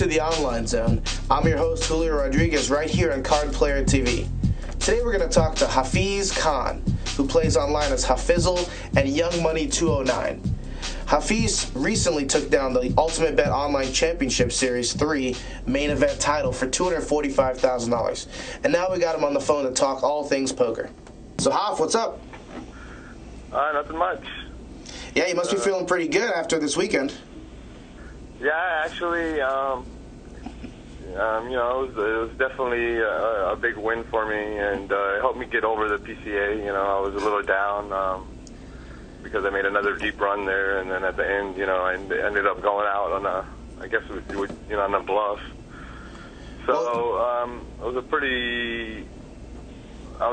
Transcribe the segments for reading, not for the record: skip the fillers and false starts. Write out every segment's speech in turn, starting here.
to the Online Zone. I'm your host, Julio Rodriguez, right here on Card Player TV. Today we're going to talk to Hafiz Khan, who plays online as Hafizzle and Young Money 209. Hafiz recently took down the Ultimate Bet Online Championship Series 3 main event title for $245,000. And now we got him on the phone to talk all things poker. So Haf, what's up? Nothing much. Yeah, you must be feeling pretty good after this weekend. Yeah, actually, it was definitely a big win for me, and it helped me get over the PCA. I was a little down because I made another deep run there, and then at the end, I ended up going out on on a bluff. So it was I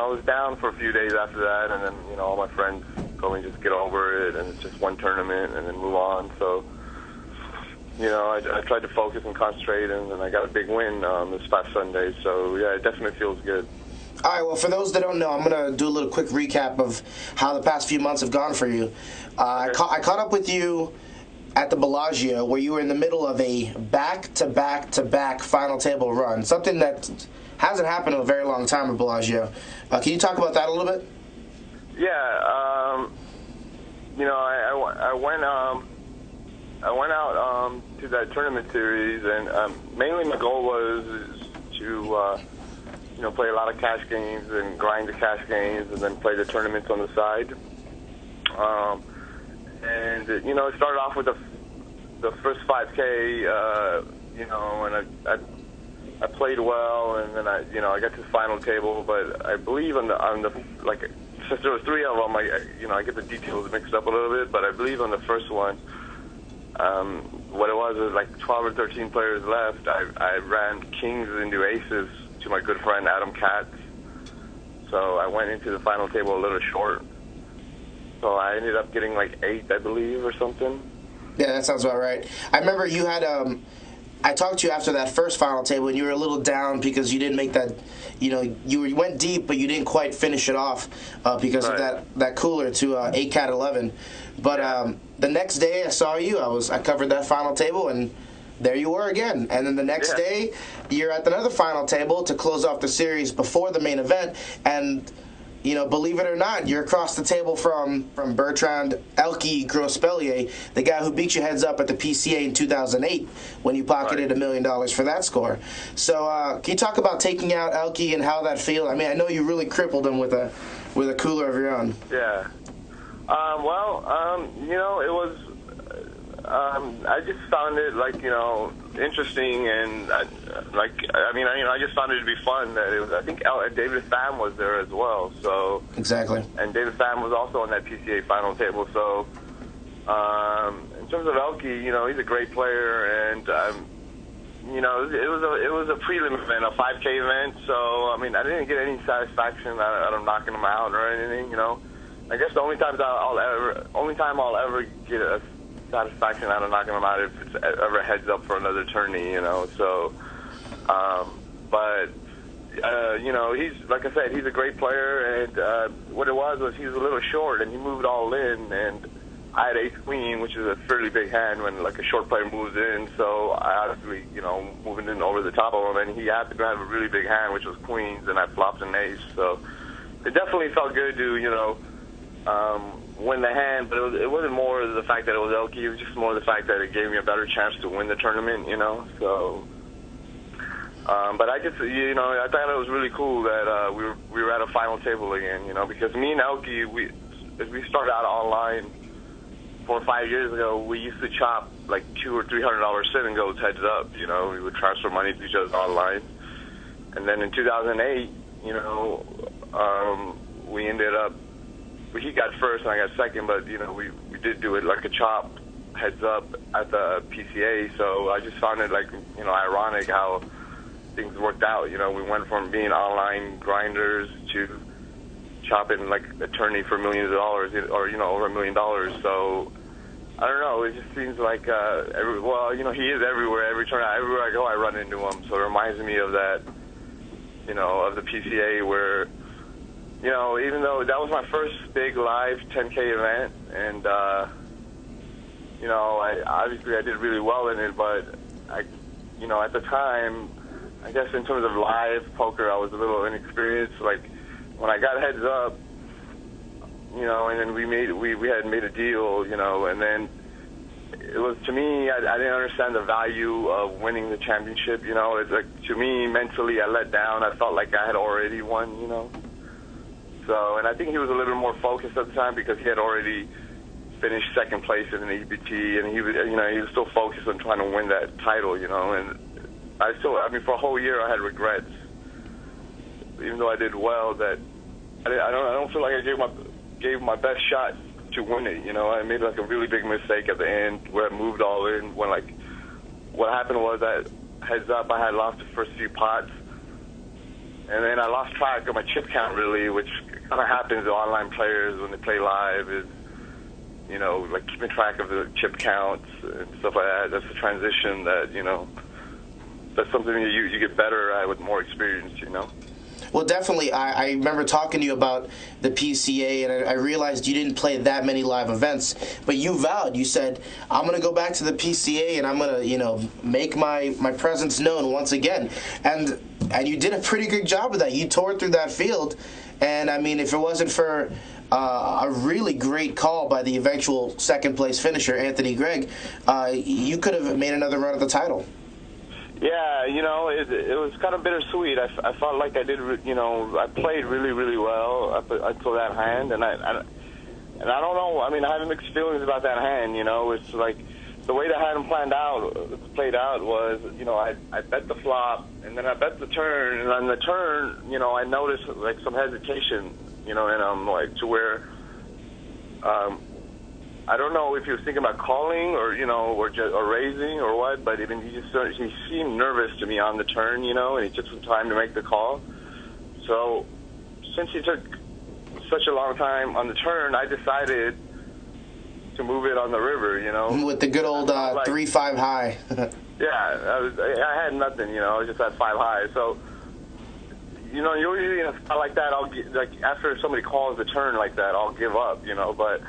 was down for a few days after that, and then all my friends told me just get over it, and it's just one tournament, and then move on. So. I tried to focus and concentrate, and I got a big win this past Sunday. So, yeah, it definitely feels good. All right, well, for those that don't know, I'm going to do a little quick recap of how the past few months have gone for you. I caught up with you at the Bellagio, where you were in the middle of a back-to-back-to-back final table run, something that hasn't happened in a very long time at Bellagio. Can you talk about that a little bit? Yeah, I went out to that tournament series, and mainly my goal was to play a lot of cash games and grind the cash games, and then play the tournaments on the side. And it started off with the first 5K, and I played well, and then I got to the final table, but I believe on the since there was three of them, I get the details mixed up a little bit, but I believe on the first one. What it was like 12 or 13 players left. I ran kings into aces to my good friend Adam Katz. So I went into the final table a little short. So I ended up getting like 8, I believe, or something. Yeah, that sounds about right. I remember you had I talked to you after that first final table, and you were a little down because you didn't make that. You went deep, but you didn't quite finish it off because of that cooler to 8-cat 11. But the next day I saw you, I covered that final table, and there you were again. And then the next day, you're at another final table to close off the series before the main event, and. Believe it or not, you're across the table from Bertrand Elke Grospellier, the guy who beat you heads up at the PCA in 2008 when you pocketed $1 million for that score. So can you talk about taking out Elke and how that feels? I mean, I know you really crippled him with a cooler of your own. Yeah. It was. I just found it interesting, and I just found it to be fun. That it was, I think David Pham was there as well. So exactly. And David Pham was also on that PCA final table. So in terms of Elke, he's a great player, and it was a prelim event, a 5K event. So I didn't get any satisfaction out of knocking him out or anything. I guess the only time I'll ever get a satisfaction out of knocking him out if it's ever heads up for another tourney, So, he's, like I said, he's a great player, and what it was he was a little short, and he moved all in, and I had ace-queen, which is a fairly big hand when a short player moves in, so I obviously, moving in over the top of him, and he happened to have a really big hand, which was queens, and I flopped an ace, so it definitely felt good to, win the hand, but it wasn't more the fact that it was Elke. It was just more the fact that it gave me a better chance to win the tournament, So, but I just, I thought it was really cool that we were at a final table again, because me and Elke, as we started out online 4 or 5 years ago, we used to chop like $200 or $300 sit and goes heads up. We would transfer money to each other online, and then in 2008, we ended up. He got first and I got second, but we did do it like a chop heads up at the PCA. So I just found it ironic how things worked out. We went from being online grinders to chopping like a tourney for millions of dollars, or over $1 million. So I don't know. It just seems like he is everywhere. Everywhere I go, I run into him. So it reminds me of that, of the PCA where. Even though that was my first big live 10K event, and I did really well in it, but you know, at the time, I guess in terms of live poker, I was a little inexperienced. Like, when I got heads up, you know, and then we had made a deal, you know, and then it was, to me, I didn't understand the value of winning the championship, you know. It's like, to me, mentally, I let down. I felt like I had already won, you know. So, and I think he was a little bit more focused at the time because he had already finished second place in an EBT, and he was, you know, he was still focused on trying to win that title, you know. And I mean, for a whole year, I had regrets, even though I did well. That I don't feel like I gave my best shot to win it, you know. I made like a really big mistake at the end where I moved all in. When, like, what happened was that, heads up, I had lost the first few pots, and then I lost track of my chip count, really, which kind of happens to online players when they play live, is, you know, like keeping track of the chip counts and stuff like that. That's a transition that, you know, that's something that you get better at with more experience, you know. Well, definitely. I remember talking to you about the PCA, and I realized you didn't play that many live events, but you vowed. You said, I'm going to go back to the PCA, and I'm going to, you know, make my presence known once again. And you did a pretty good job of that. You tore through that field, and, I mean, if it wasn't for a really great call by the eventual second-place finisher, Anthony Gregg, you could have made another run at the title. Yeah, you know, it was kind of bittersweet. I felt like I did, you know, I played really, really well up until that hand, and I don't know. I mean, I have mixed feelings about that hand. You know, it's like the way the hand played out was, you know, I bet the flop, and then I bet the turn, and on the turn, you know, I noticed like some hesitation, you know, and like to where. I don't know if he was thinking about calling or, you know, or raising or what, but he seemed nervous to me on the turn, you know, and he took some time to make the call. So since he took such a long time on the turn, I decided to move it on the river, you know. With the good old 3-5 high. Yeah, I had nothing, you know, I just had 5 high. So, you know, usually in a spot like that, like after somebody calls the turn like that, I'll give up, you know, but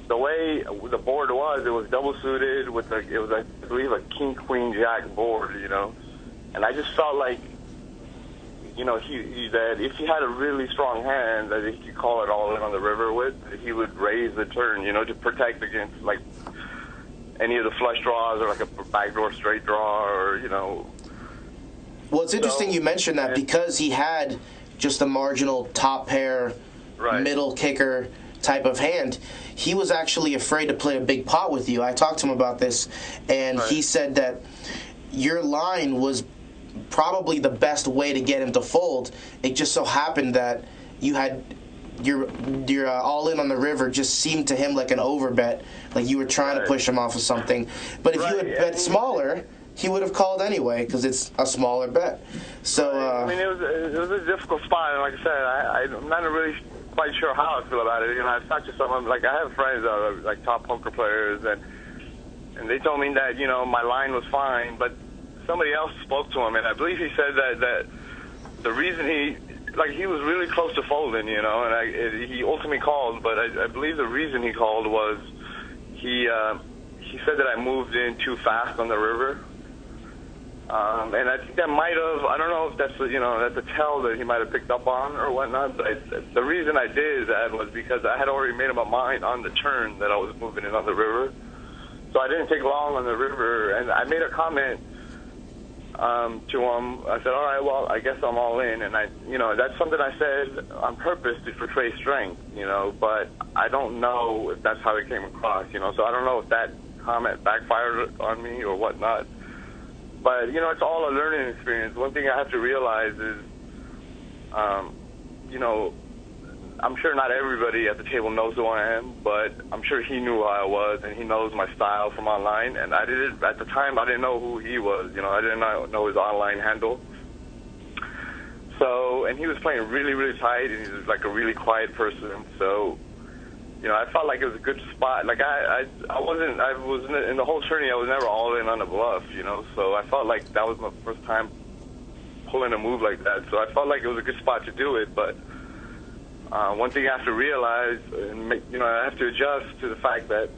the way the board was, it was double suited with it was, I believe, a king, queen, jack board, you know. And I just felt like, you know, that if he had a really strong hand that he could call it all in on the river with, he would raise the turn, you know, to protect against, like, any of the flush draws or, like, a backdoor straight draw or, you know. Well, it's interesting you mentioned that because he had just a marginal top pair, middle kicker type of hand, he was actually afraid to play a big pot with you. I talked to him about this, and he said that your line was probably the best way to get him to fold. It just so happened that you had your all in on the river just seemed to him like an overbet, like you were trying to push him off of something. But if you had bet smaller, he would have called anyway because it's a smaller bet. So I mean, it was a difficult spot, and like I said, I'm not really quite sure how I feel about it. You know, I've talked to someone, like I have friends that are like top poker players, and they told me that, you know, my line was fine, but somebody else spoke to him, and I believe he said that the reason he was really close to folding, you know, and he ultimately called, but I believe the reason he called was he said that I moved in too fast on the river. And I think that might have, I don't know if that's, you know, that's a tell that he might have picked up on or whatnot, but the reason I did that was because I had already made up my mind on the turn that I was moving in on the river. So I didn't take long on the river, and I made a comment to him. I said, all right, well, I guess I'm all in, and you know, that's something I said on purpose to portray strength, you know, but I don't know if that's how it came across, you know, so I don't know if that comment backfired on me or whatnot. But, you know, it's all a learning experience. One thing I have to realize is, you know, I'm sure not everybody at the table knows who I am, but I'm sure he knew who I was, and he knows my style from online. And at the time, I didn't know who he was. You know, I didn't know his online handle. So, and he was playing really, really tight, and he was like a really quiet person. So, you know, I felt like it was a good spot. Like I was in the whole tourney, I was never all in on a bluff, you know. So I felt like that was my first time pulling a move like that. So I felt like it was a good spot to do it. But one thing I have to realize, and you know, I have to adjust to the fact that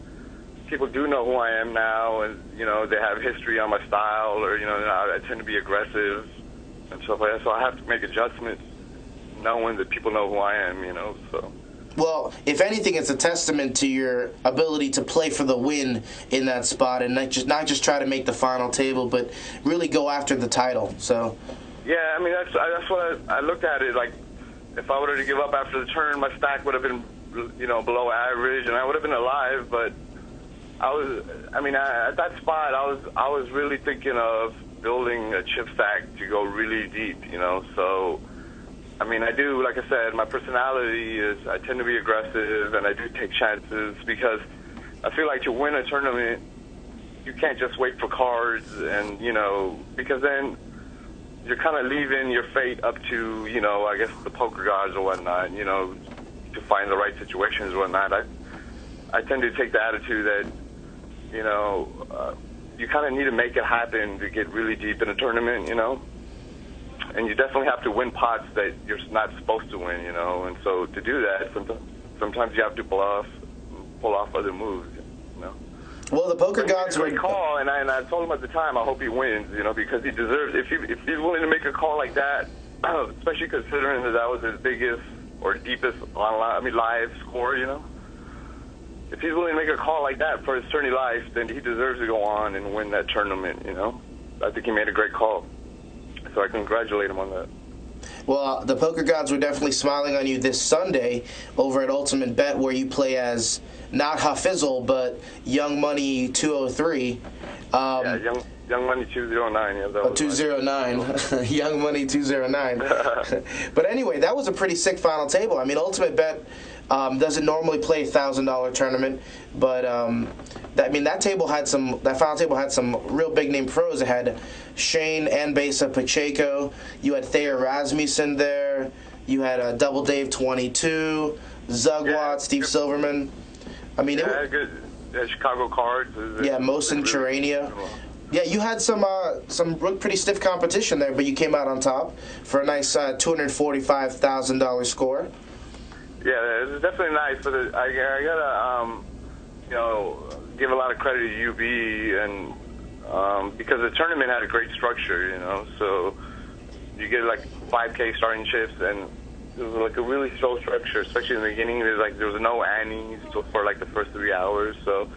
people do know who I am now, and they have history on my style, or I tend to be aggressive and stuff like that. So I have to make adjustments, knowing that people know who I am. So. Well, if anything, it's a testament to your ability to play for the win in that spot, and not just try to make the final table, but really go after the title. So. Yeah, I mean that's what I looked at it like. If I were to give up after the turn, my stack would have been below average, and I would have been alive. But at that spot, I was really thinking of building a chip stack to go really deep. So. I mean, I do, like I said, my personality is I tend to be aggressive, and I do take chances because I feel like to win a tournament, you can't just wait for cards and, because then you're kind of leaving your fate up to, I guess the poker gods or whatnot, to find the right situations or whatnot. I tend to take the attitude that, you kind of need to make it happen to get really deep in a tournament, And you definitely have to win pots that you're not supposed to win, And so to do that, sometimes you have to pull off other moves, Well, the poker gods were call, and I told him at the time, I hope he wins, because he deserves. If he's willing to make a call like that, especially considering that was his biggest or deepest live score, If he's willing to make a call like that for his tourney life, then he deserves to go on and win that tournament, I think he made a great call. So I congratulate him on that. Well, the poker gods were definitely smiling on you this Sunday over at Ultimate Bet, where you play as not Hafizzle, but Young Money 203. Young Money 209. Yeah, that was 209. Young Money 209. But anyway, that was a pretty sick final table. I mean, Ultimate Bet doesn't normally play $1,000 tournament, but that final table had some real big name pros. It had Shane and Besa Pacheco. You had Thayer Rasmussen there. You had Double Dave 22, Zugwat, Steve Silverman. I mean, good. Chicago Cards. Mosin Charania. Yeah, you had some pretty stiff competition there, but you came out on top for a nice $245,000 score. Yeah, it was definitely nice, but I gotta give a lot of credit to UB and because the tournament had a great structure, so you get like 5K starting chips, and it was like a really slow structure, especially in the beginning. There was no annies for like the first 3 hours, so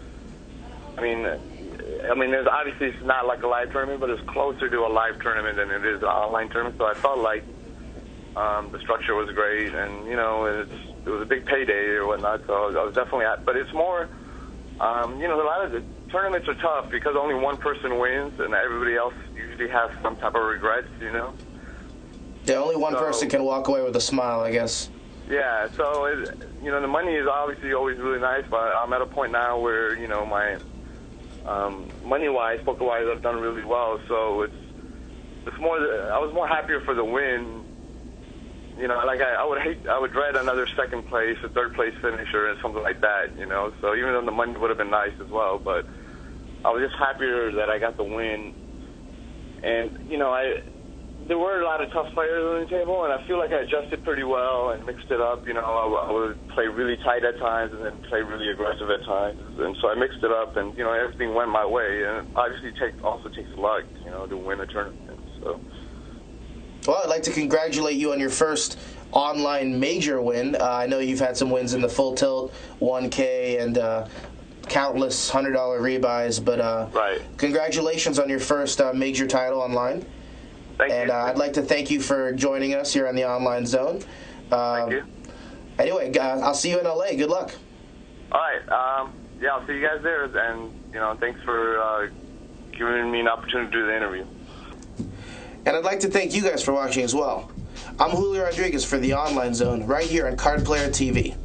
I mean, there's obviously it's not like a live tournament, but it's closer to a live tournament than it is an online tournament. So I felt like the structure was great, and it was a big payday or whatnot. So I was definitely but it's more, a lot of the tournaments are tough because only one person wins, and everybody else usually has some type of regrets. Yeah, only one person can walk away with a smile, I guess. Yeah, so the money is obviously always really nice, but I'm at a point now where my money-wise, poker-wise, I've done really well. So it's more. I was more happier for the win. I would dread another second place, a third place finisher, and something like that. So even though the money would have been nice as well, but I was just happier that I got the win. And there were a lot of tough players on the table, and I feel like I adjusted pretty well and mixed it up. I would play really tight at times and then play really aggressive at times. And so I mixed it up, and, everything went my way. And obviously also takes luck, to win a tournament. So. Well, I'd like to congratulate you on your first online major win. I know you've had some wins in the Full Tilt, 1K, and countless $100 rebuys, but right. Congratulations on your first major title online. Thank you. I'd like to thank you for joining us here on the Online Zone. Thank you. Anyway, I'll see you in LA. Good luck. All right. I'll see you guys there, and thanks for giving me an opportunity to do the interview. And I'd like to thank you guys for watching as well. I'm Julio Rodriguez for the Online Zone, right here on Card Player TV.